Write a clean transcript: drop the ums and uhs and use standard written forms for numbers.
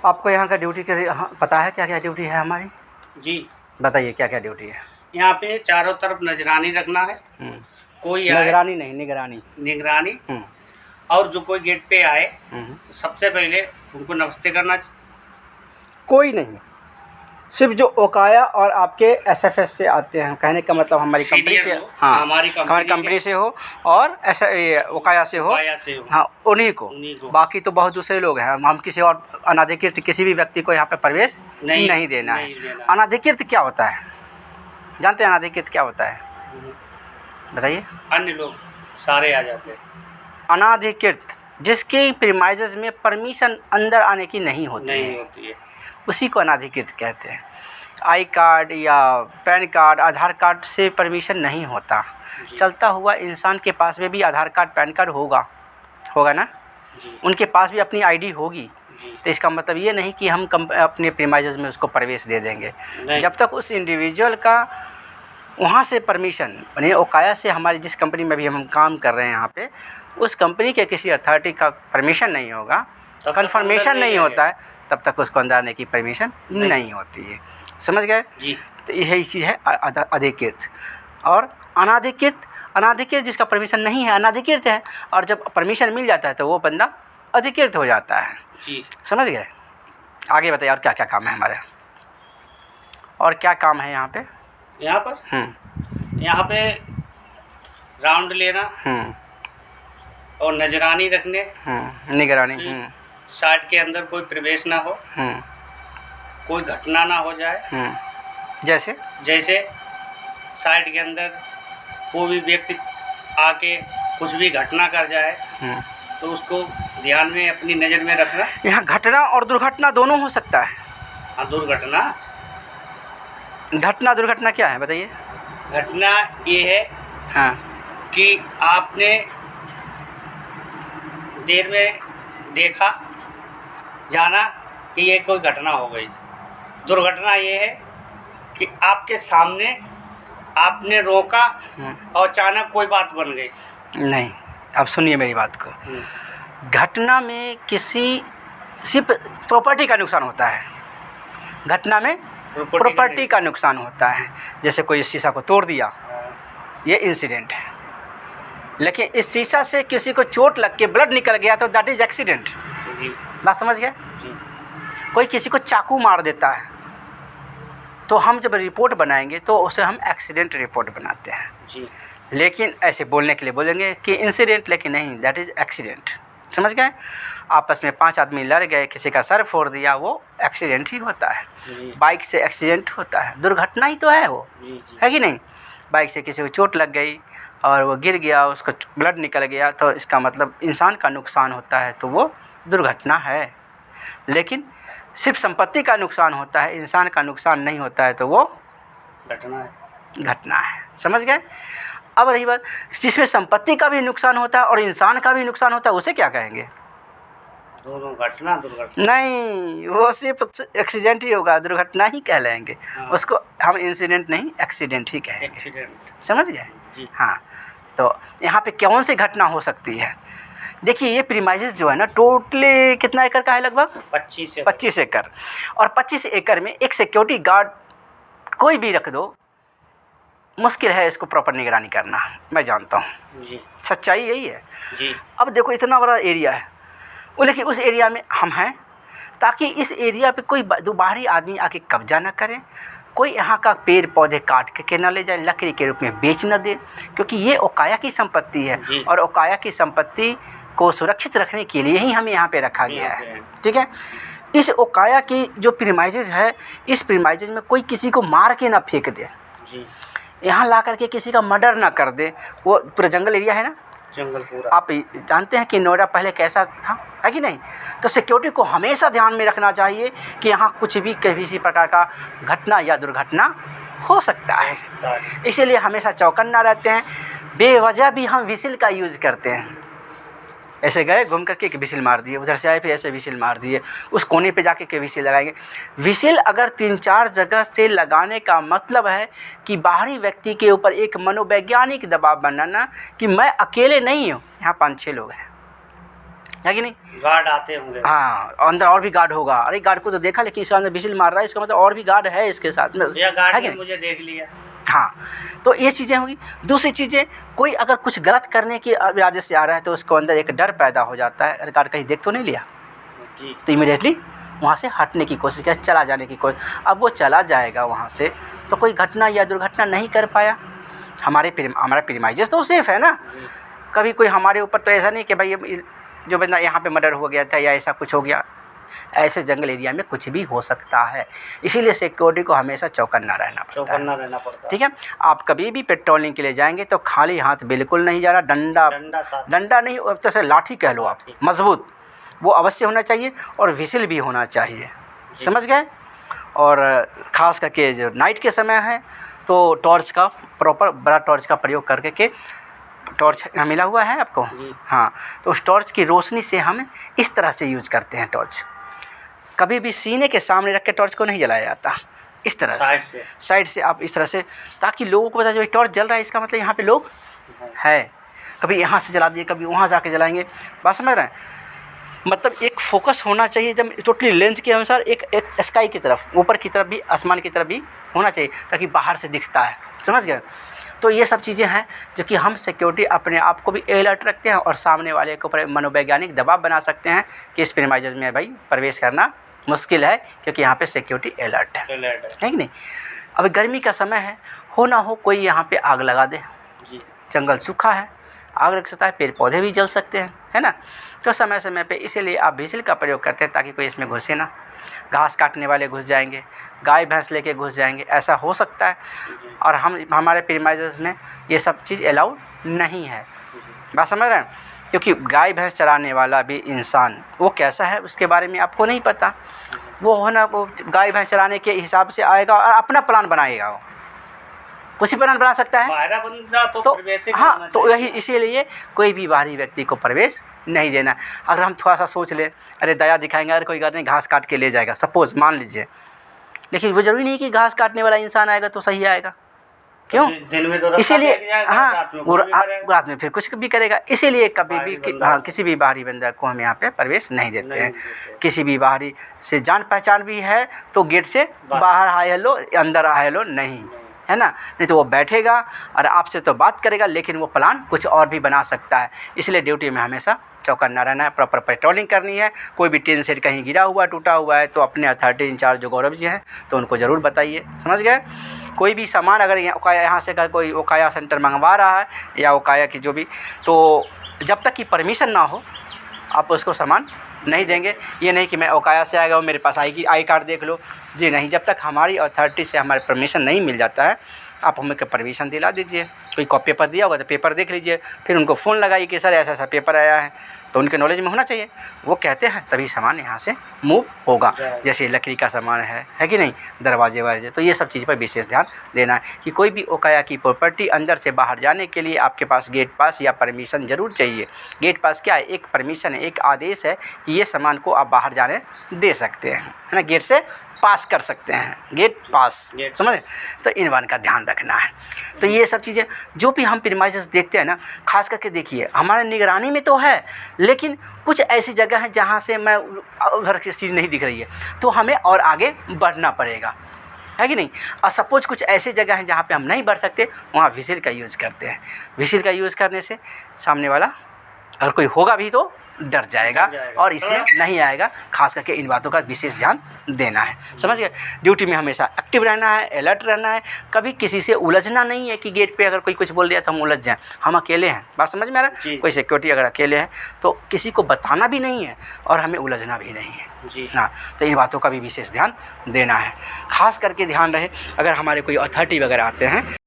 आपको यहाँ का ड्यूटी के पता है क्या क्या ड्यूटी है हमारी? जी बताइए क्या क्या ड्यूटी है। यहाँ पे चारों तरफ नजरानी रखना है। कोई आए, नजरानी नहीं, निगरानी। निगरानी। और जो कोई गेट पे आए सबसे पहले उनको नमस्ते करना। कोई नहीं, सिर्फ जो ओकाया और आपके एसएफएस से आते हैं, कहने का मतलब हमारी कंपनी से, हाँ हमारी कंपनी से हो और ऐसा ओकाया से हो, हाँ उन्हीं को। बाकी तो बहुत दूसरे लोग हैं, हम किसी और अनाधिकृत किसी भी व्यक्ति को यहाँ पे प्रवेश नहीं देना है। अनाधिकृत क्या होता है, जानते हैं अनाधिकृत क्या होता है? बताइए। अन्य लोग सारे आ जाते हैं। अनाधिकृत जिसके प्रीमाइसेस में परमिशन अंदर आने की नहीं होती है, उसी को अनाधिकृत कहते हैं। आई कार्ड या पैन कार्ड, आधार कार्ड से परमिशन नहीं होता। चलता हुआ इंसान के पास में भी आधार कार्ड पैन कार्ड होगा ना, उनके पास भी अपनी आईडी होगी। तो इसका मतलब ये नहीं कि हम अपने प्रीमाइसेस में उसको प्रवेश दे देंगे। जब तक उस इंडिविजुअल का वहाँ से परमिशन, यानी ओकाया से हमारी जिस कंपनी में भी हम काम कर रहे हैं यहाँ पे, उस कंपनी के किसी अथॉरिटी का परमिशन नहीं होगा, कन्फर्मेशन नहीं होता है, तब तक उसको अंदर आने की परमिशन नहीं होती है। समझ गए जी? तो यही चीज़ है अधिकृत और अनाधिकृत। अनाधिकृत जिसका परमिशन नहीं है अनाधिकृत है, और जब परमिशन मिल जाता है तो वो बंदा अधिकृत हो जाता है जी। समझ गए? आगे बताइए और क्या क्या काम है हमारे, और क्या काम है यहाँ पे? यहाँ पर यहाँ पे राउंड लेना और नजरानी रखने, निगरानी। साइट के अंदर कोई प्रवेश ना हो, कोई घटना ना हो जाए। जैसे साइट के अंदर कोई भी व्यक्ति आके कुछ भी घटना कर जाए तो उसको ध्यान में अपनी नज़र में रखना। यहाँ घटना और दुर्घटना दोनों हो सकता है। हाँ, दुर्घटना। घटना दुर्घटना क्या है बताइए? घटना ये है हाँ कि आपने देर में देखा जाना कि ये कोई घटना हो गई। दुर्घटना ये है कि आपके सामने आपने रोका और अचानक कोई बात बन गई। नहीं, अब सुनिए मेरी बात को। घटना में किसी सिर्फ प्रॉपर्टी का नुकसान होता है। घटना में प्रॉपर्टी का नुकसान होता है, जैसे कोई शीशा को तोड़ दिया, ये इंसिडेंट है। लेकिन इस शीशा से किसी को चोट लग के ब्लड निकल गया तो दैट इज एक्सीडेंट। बात समझ गए? कोई किसी को चाकू मार देता है तो हम जब रिपोर्ट बनाएंगे तो उसे हम एक्सीडेंट रिपोर्ट बनाते हैं जी। लेकिन ऐसे बोलने के लिए बोलेंगे कि इंसिडेंट, लेकिन नहीं, दैट इज एक्सीडेंट। समझ गए? आपस में 5 आदमी लड़ गए, किसी का सर फोड़ दिया, वो एक्सीडेंट ही होता है। बाइक से एक्सीडेंट होता है, दुर्घटना ही तो है वो, है कि नहीं? बाइक से किसी को चोट लग गई और वो गिर गया, उसको ब्लड निकल गया, तो इसका मतलब इंसान का नुकसान होता है, तो वो दुर्घटना है। लेकिन सिर्फ संपत्ति का नुकसान होता है, इंसान का नुकसान नहीं होता है, तो वो घटना है। समझ गए? अब रही बात जिसमें संपत्ति का भी नुकसान होता है और इंसान का भी नुकसान होता है, उसे क्या कहेंगे? दोनों घटना दुर्घटना नहीं, वो सिर्फ एक्सीडेंट ही होगा, दुर्घटना ही कह लेंगे। उसको हम इंसिडेंट नहीं, एक्सीडेंट ही कहेंगे। एक्सीडेंट। समझ गए? हाँ। तो यहाँ पे कौन सी घटना हो सकती है? देखिए, ये प्रीमाइसेस जो है ना, टोटली कितना एकड़ का है? लगभग 25 एकड़। और 25 एकड़ में एक सिक्योरिटी गार्ड कोई भी रख दो, मुश्किल है इसको प्रॉपर निगरानी करना, मैं जानता हूँ जी। सच्चाई यही है जी। अब देखो, इतना बड़ा एरिया है, लेकिन उस एरिया में हम हैं ताकि इस एरिया पे कोई बाहरी आदमी आके कब्जा ना करे, कोई यहाँ का पेड़ पौधे काट के ना ले जाए, लकड़ी के रूप में बेच न दे, क्योंकि ये ओकाया की संपत्ति है और ओकाया की संपत्ति को सुरक्षित रखने के लिए ही हमें यहाँ पे रखा गया है। ठीक है? इस ओकाया की जो प्रीमाइसेस है, इस प्रीमाइसेस में कोई किसी को मार के ना फेंक दे, यहाँ ला करके किसी का मर्डर ना कर दे। वो पूरा जंगल एरिया है ना, जंगल पूरा। आप जानते हैं कि नोएडा पहले कैसा था, है कि नहीं? तो सिक्योरिटी को हमेशा ध्यान में रखना चाहिए कि यहाँ कुछ भी किसी प्रकार का घटना या दुर्घटना हो सकता है, इसीलिए हमेशा चौकन्ना रहते हैं। बेवजह भी हम विसिल का यूज़ करते हैं। ऐसे गए घूम करके एक विसिल मार दिए, उधर से आए फिर ऐसे विसिल मार दिए, उस कोने पे जाके के विसिल लगाएंगे। विसिल अगर 3-4 जगह से लगाने का मतलब है कि बाहरी व्यक्ति के ऊपर एक मनोवैज्ञानिक दबाव बनाना कि मैं अकेले नहीं हूँ, यहाँ 5-6 लोग हैं, है कि नहीं? गार्ड आते होंगे। हाँ, अंदर और भी गार्ड होगा। अरे गार्ड को तो देखा, लेकिन इसके अंदर विजिल मार रहा है, इसका मतलब और भी गार्ड है इसके साथ में, भैया गार्ड है कि ने नहीं? मुझे देख लिया। हाँ, तो ये चीज़ें होंगी। दूसरी चीज़ें, कोई अगर कुछ गलत करने के इरादे से आ रहा है तो उसको अंदर एक डर पैदा हो जाता है, अरे गार्ड कहीं देख तो नहीं लिया, जी। तो इमीडिएटली वहाँ से हटने की कोशिश किया, चला जाने की कोशिश। अब वो चला जाएगा वहाँ से तो कोई घटना या दुर्घटना नहीं कर पाया। हमारा प्रीमाइजेस तो सेफ़ है ना। कभी कोई हमारे ऊपर तो ऐसा नहीं कि भाई ये जो बंदा यहाँ पे मर्डर हो गया था या ऐसा कुछ हो गया। ऐसे जंगल एरिया में कुछ भी हो सकता है, इसीलिए सिक्योरिटी को हमेशा चौकन्ना रहना पड़ता है। ठीक है, आप कभी भी पेट्रोलिंग के लिए जाएंगे तो खाली हाथ बिल्कुल नहीं जाना। डंडा नहीं, तो से लाठी कह लो आप, मजबूत, वो अवश्य होना चाहिए, और विसिल भी होना चाहिए, समझ गए? और ख़ास करके जो नाइट के समय है तो टॉर्च का प्रॉपर बड़ा टॉर्च का प्रयोग करके के, टॉर्च मिला हुआ है आपको? हाँ, तो उस टॉर्च की रोशनी से हम इस तरह से यूज़ करते हैं टॉर्च। कभी भी सीने के सामने रख के टॉर्च को नहीं जलाया जाता, इस तरह से साइड से आप इस तरह से, ताकि लोगों को पता चले टॉर्च जल रहा है, इसका मतलब यहाँ पे लोग है। कभी यहाँ से जला दिए, कभी वहाँ जाके जलाएंगे, बात समझ रहे हैं? मतलब एक फोकस होना चाहिए जब टोटली लेंथ के अनुसार, एक स्काई की तरफ, ऊपर की तरफ भी, आसमान की तरफ भी होना चाहिए, ताकि बाहर से दिखता है, समझ गए? तो ये सब चीज़ें हैं जो कि हम सिक्योरिटी अपने आप को भी अलर्ट रखते हैं और सामने वाले के ऊपर मनोवैज्ञानिक दबाव बना सकते हैं कि इस प्रीमाइजेस में भाई प्रवेश करना मुश्किल है, क्योंकि यहाँ पे सिक्योरिटी अलर्ट है कि नहीं? अब गर्मी का समय है, हो ना हो कोई यहाँ पे आग लगा दे, जंगल सूखा है, आग लग सकता है, पेड़ पौधे भी जल सकते हैं, है ना? तो समय समय पे इसीलिए आप विजिल का प्रयोग करते हैं ताकि कोई इसमें घुसे ना। घास काटने वाले घुस जाएंगे, गाय भैंस लेके घुस जाएंगे, ऐसा हो सकता है। और हमारे प्रीमाइजेस में ये सब चीज़ अलाउड नहीं है, बात समझ रहे हैं? क्योंकि गाय भैंस चराने वाला भी इंसान वो कैसा है उसके बारे में आपको नहीं पता। वो गाय भैंस चराने के हिसाब से आएगा और अपना प्लान बनाएगा, वो कुछ ही प्लान बना सकता है। बाहरा बंदा तो हाँ, तो यही इसीलिए कोई भी बाहरी व्यक्ति को प्रवेश नहीं देना। अगर हम थोड़ा सा सोच ले, अरे दया दिखाएंगे, अरे कोई नहीं घास काट के ले जाएगा, सपोज मान लीजिए, लेकिन वो ज़रूरी नहीं कि घास काटने वाला इंसान आएगा तो सही आएगा, क्यों? दिन में तो इसीलिए हाँ, वो रात में फिर कुछ भी करेगा। इसीलिए कभी भी किसी भी बाहरी बंदा को हम यहाँ पे प्रवेश नहीं देते हैं। किसी भी बाहरी से जान पहचान भी है तो गेट से बाहर हाय हेलो, अंदर हाय हेलो नहीं, है ना? नहीं तो वो बैठेगा और आपसे तो बात करेगा, लेकिन वो प्लान कुछ और भी बना सकता है। इसलिए ड्यूटी में हमेशा चौकन्ना रहना है, प्रॉपर पेट्रोलिंग करनी है। कोई भी टीन सेट कहीं गिरा हुआ टूटा हुआ है तो अपने अथॉरिटी इंचार्ज जो गौरव जी हैं तो उनको ज़रूर बताइए, समझ गए? कोई भी सामान अगर यहाँ से कोई ओकाया सेंटर मंगवा रहा है या ओकाया की जो भी, तो जब तक कि परमिशन ना हो आप उसको सामान नहीं देंगे। ये नहीं कि मैं ओकाया से आएगा, मेरे पास आई कार्ड देख लो, जी नहीं। जब तक हमारी अथॉरिटी से हमारे परमिशन नहीं मिल जाता है आप हमें परमिशन दिला दीजिए। कोई पेपर दिया होगा तो पेपर देख लीजिए, फिर उनको फ़ोन लगाइए कि सर ऐसा ऐसा पेपर आया है, तो उनके नॉलेज में होना चाहिए। वो कहते हैं तभी सामान यहाँ से मूव होगा। जैसे लकड़ी का सामान है कि नहीं, दरवाजे वरवाजे, तो ये सब चीज़ पर विशेष ध्यान देना है कि कोई भी ओकाया की प्रॉपर्टी अंदर से बाहर जाने के लिए आपके पास गेट पास या परमिशन ज़रूर चाहिए। गेट पास क्या है? एक परमिशन है, एक आदेश है कि ये सामान को आप बाहर जाने दे सकते हैं, है ना? गेट से पास कर सकते हैं, गेट पास, समझे? तो इन बात का ध्यान रखना है। तो ये सब चीज़ें जो भी हम प्रीमाइजेस देखते हैं ना, खास करके देखिए हमारे निगरानी में तो है, लेकिन कुछ ऐसी जगह है जहाँ से मैं उधर की चीज़ नहीं दिख रही है, तो हमें और आगे बढ़ना पड़ेगा, है कि नहीं? और सपोज कुछ ऐसी जगह है जहाँ पे हम नहीं बढ़ सकते, वहाँ विजिल का यूज़ करते हैं। विजिल का यूज़ करने से सामने वाला अगर कोई होगा भी तो डर जाएगा और इसमें नहीं आएगा। खास करके इन बातों का विशेष ध्यान देना है, समझ गए? ड्यूटी में हमेशा एक्टिव रहना है, अलर्ट रहना है, कभी किसी से उलझना नहीं है कि गेट पे अगर कोई कुछ बोल दिया तो हम उलझ जाएं। हम अकेले हैं, बात समझ में आ रहा है? कोई सिक्योरिटी अगर अकेले है तो किसी को बताना भी नहीं है और हमें उलझना भी नहीं है जी। हाँ, तो इन बातों का भी विशेष ध्यान देना है। खास करके ध्यान रहे, अगर हमारे कोई अथॉरिटी वगैरह आते हैं